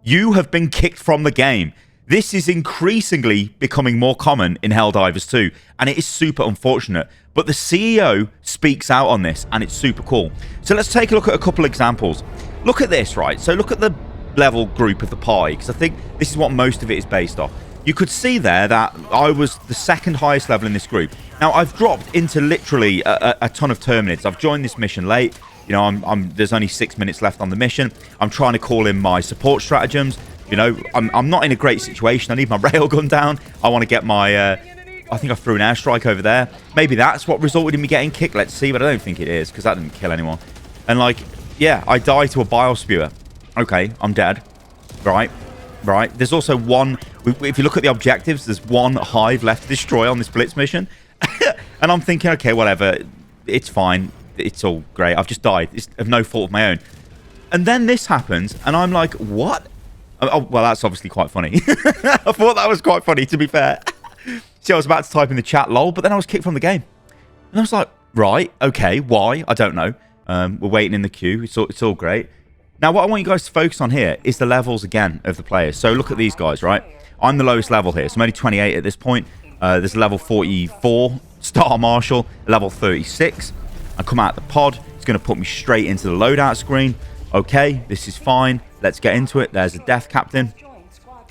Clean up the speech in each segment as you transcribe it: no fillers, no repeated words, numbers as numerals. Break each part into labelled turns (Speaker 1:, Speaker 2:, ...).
Speaker 1: You have been kicked from the game. This is increasingly becoming more common in Helldivers 2, and it is super unfortunate. But the CEO speaks out on this, and it's super cool. So let's take a look at a couple examples. Look at this, right? So look at the level group of the pie, because I think this is what most of it is based off. You could see there that I was the second highest level in this group. Now, I've dropped into literally a ton of Terminids. I've joined this mission late. You know, there's only 6 minutes left on the mission. I'm trying to call in my support stratagems. You know, I'm not in a great situation. I need my railgun down. I want to get my... I think I threw an airstrike over there. Maybe that's what resulted in me getting kicked. Let's see, but I don't think it is, because that didn't kill anyone. And, like, yeah, I died to a bile spewer. Okay, I'm dead. Right. There's also one... If you look at the objectives, there's one hive left to destroy on this blitz mission. And I'm thinking, okay, whatever. It's fine. It's all great. I've just died. It's of no fault of my own. And then this happens, and I'm like, what? Oh, well, that's obviously quite funny. I thought that was quite funny, to be fair. See, I was about to type in the chat, lol, but then I was kicked from the game. And I was like, right, okay, why? I don't know. We're waiting in the queue. It's all great. Now, what I want you guys to focus on here is the levels, again, of the players. So look at these guys, right? I'm the lowest level here, so I'm only 28 at this point. There's a level 44 Star Marshal, level 36. I come out the pod. It's going to put me straight into the loadout screen. Okay, this is fine. Let's get into it. There's a death captain.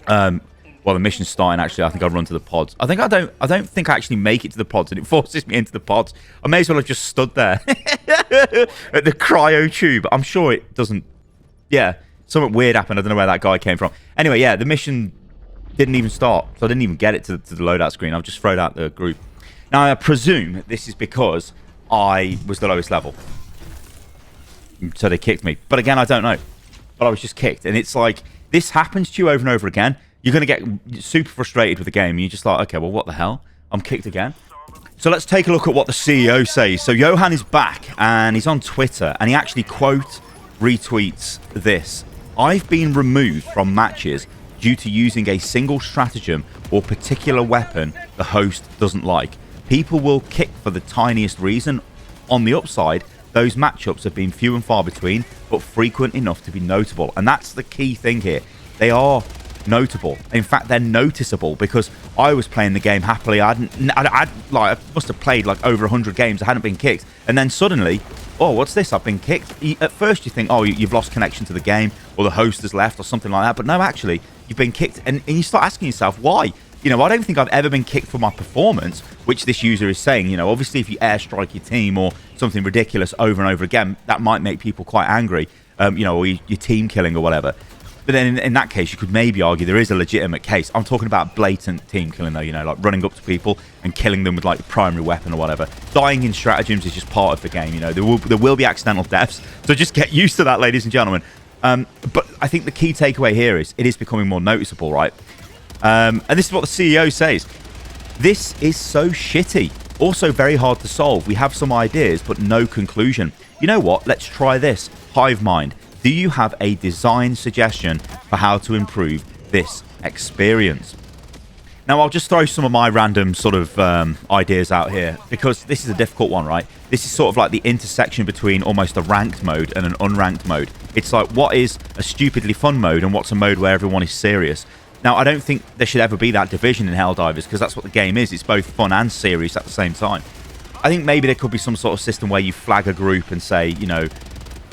Speaker 1: Well, the mission's starting, actually. I think I'll run to the pods. I don't think I actually make it to the pods, and it forces me into the pods. I may as well have just stood there at the cryo tube. I'm sure it doesn't... Yeah, something weird happened. I don't know where that guy came from. Anyway, yeah, the mission didn't even start, so I didn't even get it to the loadout screen. I've just thrown out the group. Now, I presume this is because I was the lowest level. So they kicked me. But again, I don't know. But I was just kicked. And it's like, this happens to you over and over again. You're going to get super frustrated with the game. And you're just like, okay, well, what the hell? I'm kicked again. So let's take a look at what the CEO says. So Johan is back, and he's on Twitter. And he actually, quote, retweets this. I've been removed from matches due to using a single stratagem or particular weapon the host doesn't like. People will kick for the tiniest reason. On the upside, those matchups have been few and far between, but frequent enough to be notable. And that's the key thing here. They are notable. In fact, they're noticeable, because I was playing the game happily. I must have played like over 100 games. I hadn't been kicked. And then suddenly, oh, what's this? I've been kicked. At first you think, oh, you've lost connection to the game, or the host has left, or something like that. But no, actually, you've been kicked. And you start asking yourself, why? You know, I don't think I've ever been kicked for my performance, which this user is saying. You know, obviously, if you airstrike your team or something ridiculous over and over again, that might make people quite angry, you know, or your team killing or whatever. But then in that case, you could maybe argue there is a legitimate case. I'm talking about blatant team killing, though, you know, like running up to people and killing them with, like, the primary weapon or whatever. Dying in stratagems is just part of the game, you know. There will be accidental deaths, so just get used to that, ladies and gentlemen. But I think the key takeaway here is it is becoming more noticeable, right? And this is what the CEO says. This is so shitty. Also very hard to solve. We have some ideas, but no conclusion. You know what? Let's try this. Hive Mind. Do you have a design suggestion for how to improve this experience? Now, I'll just throw some of my random sort of ideas out here, because this is a difficult one, right? This is sort of like the intersection between almost a ranked mode and an unranked mode. It's like, what is a stupidly fun mode and what's a mode where everyone is serious? Now, I don't think there should ever be that division in Helldivers, because that's what the game is. It's both fun and serious at the same time. I think maybe there could be some sort of system where you flag a group and say, you know,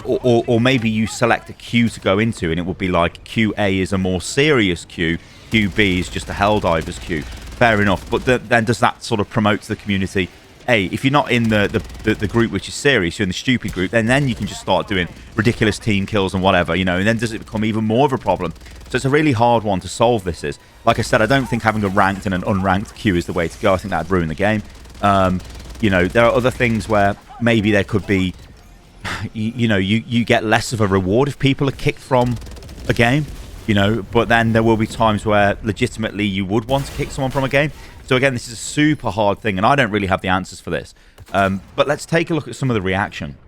Speaker 1: or maybe you select a queue to go into, and it would be like QA is a more serious queue, QB is just a Helldivers queue. Fair enough. But then does that sort of promote to the community, hey, if you're not in the group which is serious, you're in the stupid group, then you can just start doing ridiculous team kills and whatever, you know, and then does it become even more of a problem? So it's a really hard one to solve. This is, like I said, I don't think having a ranked and an unranked queue is the way to go. I think that'd ruin the game. You know, there are other things where maybe there could be, you know, you get less of a reward if people are kicked from a game, you know, but then there will be times where legitimately you would want to kick someone from a game. So again, this is a super hard thing, and I don't really have the answers for this. But let's take a look at some of the reaction.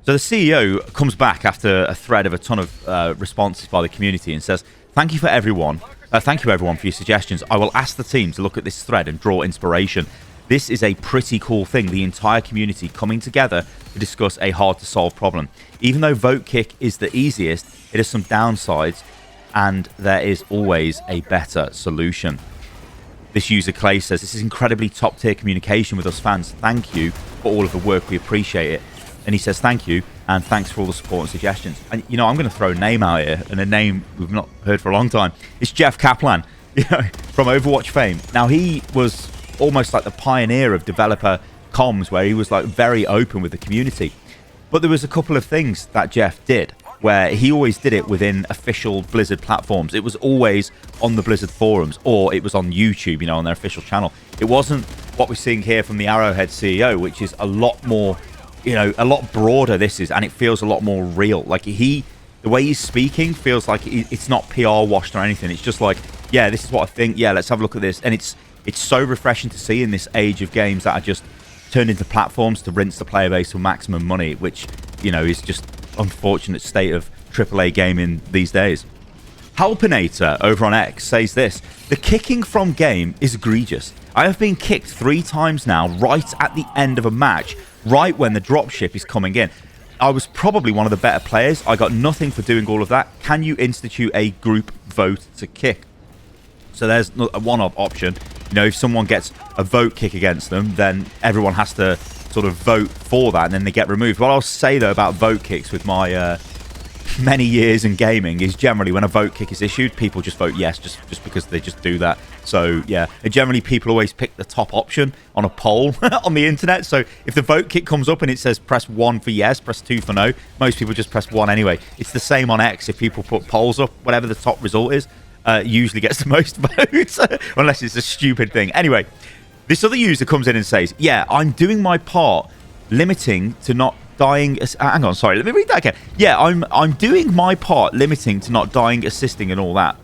Speaker 1: So the CEO comes back after a thread of a ton of responses by the community and says, thank you everyone for your suggestions. I will ask the team to look at this thread and draw inspiration. This is a pretty cool thing, the entire community coming together to discuss a hard to solve problem. Even though vote kick is the easiest, it has some downsides and there is always a better solution. This user Clay says, this is incredibly top tier communication with us fans. Thank you for all of the work. We appreciate it. And he says, thank you. And thanks for all the support and suggestions. And, you know, I'm going to throw a name out here, and a name we've not heard for a long time. It's Jeff Kaplan, you know, from Overwatch fame. Now, he was almost like the pioneer of developer comms, where he was like very open with the community. But there was a couple of things that Jeff did where he always did it within official Blizzard platforms. It was always on the Blizzard forums, or it was on YouTube, you know, on their official channel. It wasn't what we're seeing here from the Arrowhead CEO, which is a lot more, you know, a lot broader this is, and it feels a lot more real. Like the way he's speaking feels like it's not PR washed or anything. It's just like, yeah, this is what I think. Yeah, let's have a look at this. And it's so refreshing to see in this age of games that are just turned into platforms to rinse the player base for maximum money, which, you know, is just unfortunate state of AAA gaming these days. Halpinator over on X says this: the kicking from game is egregious. I have been kicked 3 times now, right at the end of a match, right when the dropship is coming in. I was probably one of the better players. I got nothing for doing all of that. Can you institute a group vote to kick? So there's one option. You know, if someone gets a vote kick against them, then everyone has to sort of vote for that, and then they get removed. What I'll say, though, about vote kicks with my many years in gaming is generally when a vote kick is issued, people just vote yes, just because they just do that. So, yeah, and generally people always pick the top option on a poll on the internet. So if the vote kick comes up and it says press 1 for yes, press 2 for no, most people just press 1 anyway. It's the same on X. If people put polls up, whatever the top result is, usually gets the most votes, unless it's a stupid thing. Anyway, this other user comes in and says, yeah, I'm doing my part limiting to not dying. Hang on, sorry, let me read that again. Yeah, I'm doing my part limiting to not dying, assisting, and all that.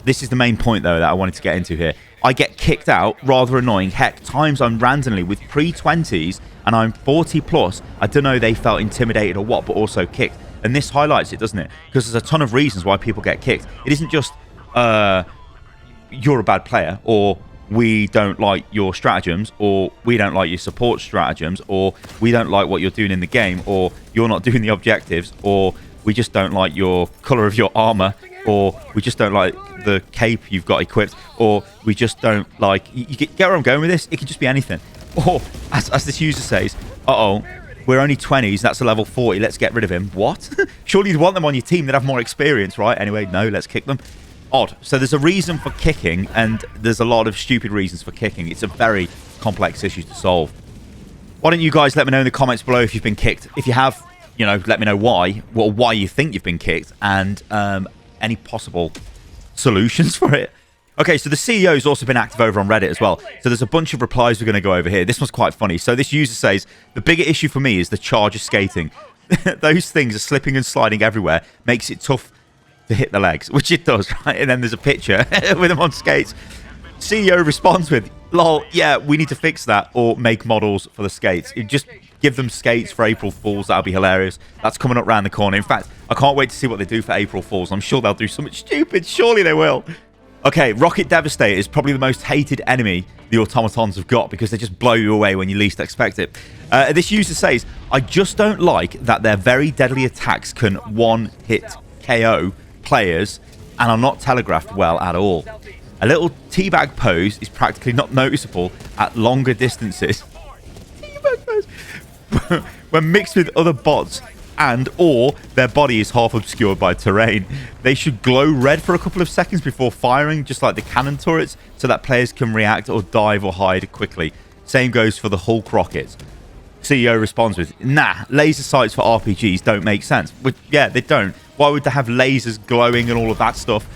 Speaker 1: This is the main point, though, that I wanted to get into here. I get kicked out, rather annoying. Heck, times I'm randomly with pre-20s and I'm 40 plus. I don't know, they felt intimidated or what, but also kicked. And this highlights it, doesn't it? Because there's a ton of reasons why people get kicked. It isn't just you're a bad player, or we don't like your stratagems, or we don't like your support stratagems, or we don't like what you're doing in the game, or you're not doing the objectives, or we just don't like your color of your armor, or we just don't like the cape you've got equipped, or we just don't like... You get where I'm going with this? It can just be anything. Or, as this user says, uh-oh, we're only 20s, that's a level 40, let's get rid of him. What? Surely you'd want them on your team, they'd have more experience, right? Anyway, no, let's kick them. Odd. So there's a reason for kicking, and there's a lot of stupid reasons for kicking. It's a very complex issue to solve. Why don't you guys let me know in the comments below if you've been kicked? If you have, you know, let me know why, or why you think you've been kicked, and any possible solutions for it. Okay, so the CEO's also been active over on Reddit as well. So there's a bunch of replies we're going to go over here. This one's quite funny. So this user says, the bigger issue for me is the charger skating. Those things are slipping and sliding everywhere. Makes it tough to hit the legs, which it does, right? And then there's a picture with them on skates. CEO responds with, lol, yeah, we need to fix that, or make models for the skates. You just give them skates for April Fools. That'll be hilarious. That's coming up round the corner. In fact, I can't wait to see what they do for April Fools. I'm sure they'll do something stupid. Surely they will. Okay, Rocket Devastator is probably the most hated enemy the automatons have got, because they just blow you away when you least expect it. This user says, I just don't like that their very deadly attacks can one-hit KO players and are not telegraphed well at all. A little teabag pose is practically not noticeable at longer distances. Teabag pose. When mixed with other bots, and or their body is half obscured by terrain. They should glow red for a couple of seconds before firing, just like the cannon turrets, so that players can react or dive or hide quickly. Same goes for the Hulk rockets. CEO responds with, nah, laser sights for RPGs don't make sense. But yeah, they don't. Why would they have lasers glowing and all of that stuff?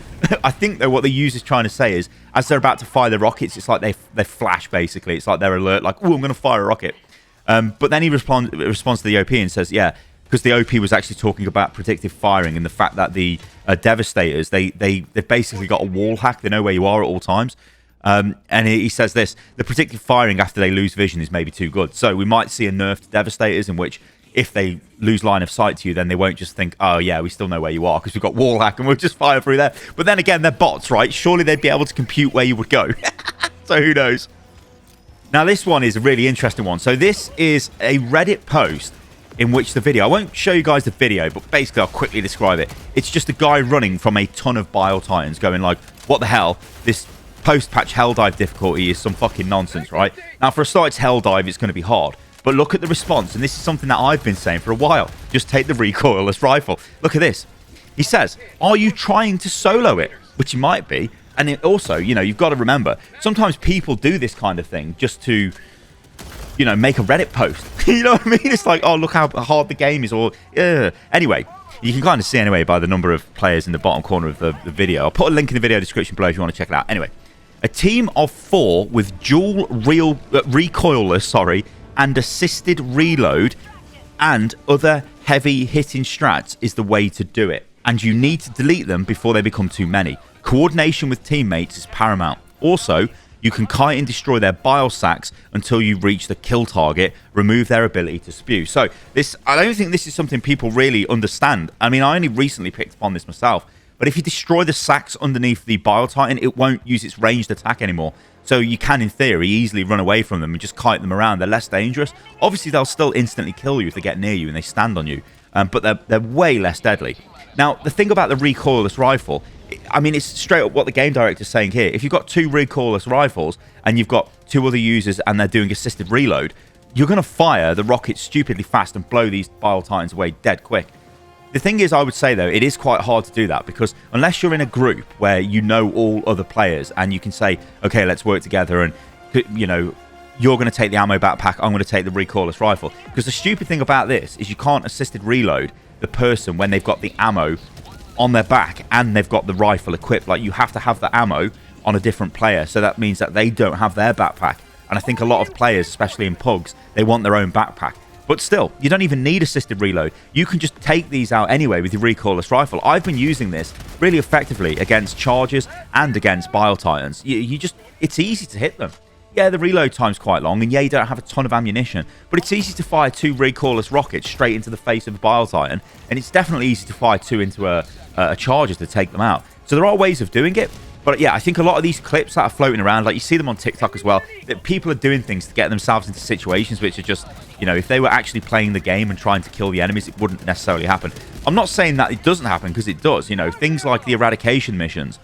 Speaker 1: I think, though, what the user's trying to say is, as they're about to fire the rockets, it's like they flash, basically. It's like they're alert, like, oh, I'm going to fire a rocket. But then he responds to the OP and says, yeah, because the OP was actually talking about predictive firing and the fact that the Devastators, they've basically got a wall hack. They know where you are at all times. And he says this, the predictive firing after they lose vision is maybe too good. So we might see a nerfed Devastators in which if they lose line of sight to you, then they won't just think, oh, yeah, we still know where you are because we've got wall hack and we'll just fire through there. But then again, they're bots, right? Surely they'd be able to compute where you would go. So who knows? Now, this one is a really interesting one. So this is a Reddit post in which the video, I won't show you guys the video, but basically I'll quickly describe it. It's just a guy running from a ton of Bile Titans going like, what the hell? This post-patch Helldive difficulty is some fucking nonsense, right? Now, for a start, it's Helldive. It's going to be hard. But look at the response, and this is something that I've been saying for a while. Just take the recoilless rifle. Look at this. He says, are you trying to solo it? Which you might be. And it also, you know, you've got to remember, sometimes people do this kind of thing just to, you know, make a Reddit post. You know what I mean? It's like, oh, look how hard the game is, or, anyway, you can kind of see anyway by the number of players in the bottom corner of the video. I'll put a link in the video description below if you want to check it out. Anyway, a team of 4 with dual recoilless, and assisted reload and other heavy hitting strats is the way to do it. And you need to delete them before they become too many. Coordination with teammates is paramount. Also, you can kite and destroy their bile sacs until you reach the kill target, remove their ability to spew. So this, I don't think this is something people really understand. I mean, I only recently picked up on this myself. But if you destroy the sacs underneath the Bile Titan, it won't use its ranged attack anymore. So you can, in theory, easily run away from them and just kite them around. They're less dangerous. Obviously, they'll still instantly kill you if they get near you and they stand on you. But they're way less deadly. Now, the thing about the recoilless rifle, I mean, it's straight up what the game director's saying here. If you've got 2 recoilless rifles and you've got 2 other users and they're doing assisted reload, you're going to fire the rockets stupidly fast and blow these Bile Titans away dead quick. The thing is, I would say, though, it is quite hard to do that because unless you're in a group where you know all other players and you can say, okay, let's work together and, you know, you're going to take the ammo backpack, I'm going to take the recoilless rifle. Because the stupid thing about this is you can't assisted reload the person when they've got the ammo on their back and they've got the rifle equipped. Like, you have to have the ammo on a different player. So that means that they don't have their backpack. And I think a lot of players, especially in pugs, they want their own backpack. But still, you don't even need assisted reload. You can just take these out anyway with your recoilless rifle. I've been using this really effectively against chargers and against Bile Titans. It's easy to hit them. Yeah, the reload time's quite long, and yeah, you don't have a ton of ammunition, but it's easy to fire 2 recoilless rockets straight into the face of a Bile Titan, and it's definitely easy to fire 2 into a charger to take them out. So there are ways of doing it. But yeah, I think a lot of these clips that are floating around, like you see them on TikTok as well, that people are doing things to get themselves into situations which are just, you know, if they were actually playing the game and trying to kill the enemies, it wouldn't necessarily happen. I'm not saying that it doesn't happen, because it does. You know, things like the eradication missions,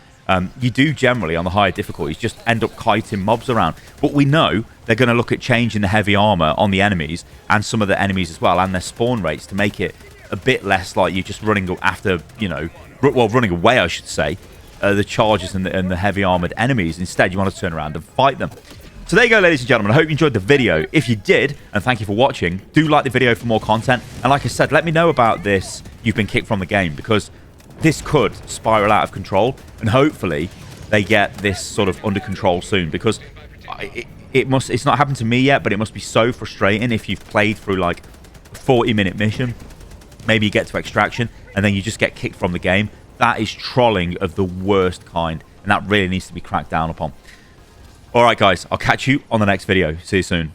Speaker 1: you do generally on the higher difficulties just end up kiting mobs around. But we know they're going to look at changing the heavy armor on the enemies and some of the enemies as well, and their spawn rates to make it a bit less like you're just running after, you know, well, running away, I should say. The chargers and the heavy armored enemies. Instead, you want to turn around and fight them. So there you go, ladies and gentlemen. I hope you enjoyed the video. If you did, and thank you for watching, do like the video for more content. And like I said, let me know about this you've been kicked from the game, because this could spiral out of control, and hopefully they get this sort of under control soon, because it's not happened to me yet, but it must be so frustrating if you've played through like a 40-minute mission. Maybe you get to extraction and then you just get kicked from the game. That is trolling of the worst kind, and that really needs to be cracked down upon. All right, guys, I'll catch you on the next video. See you soon.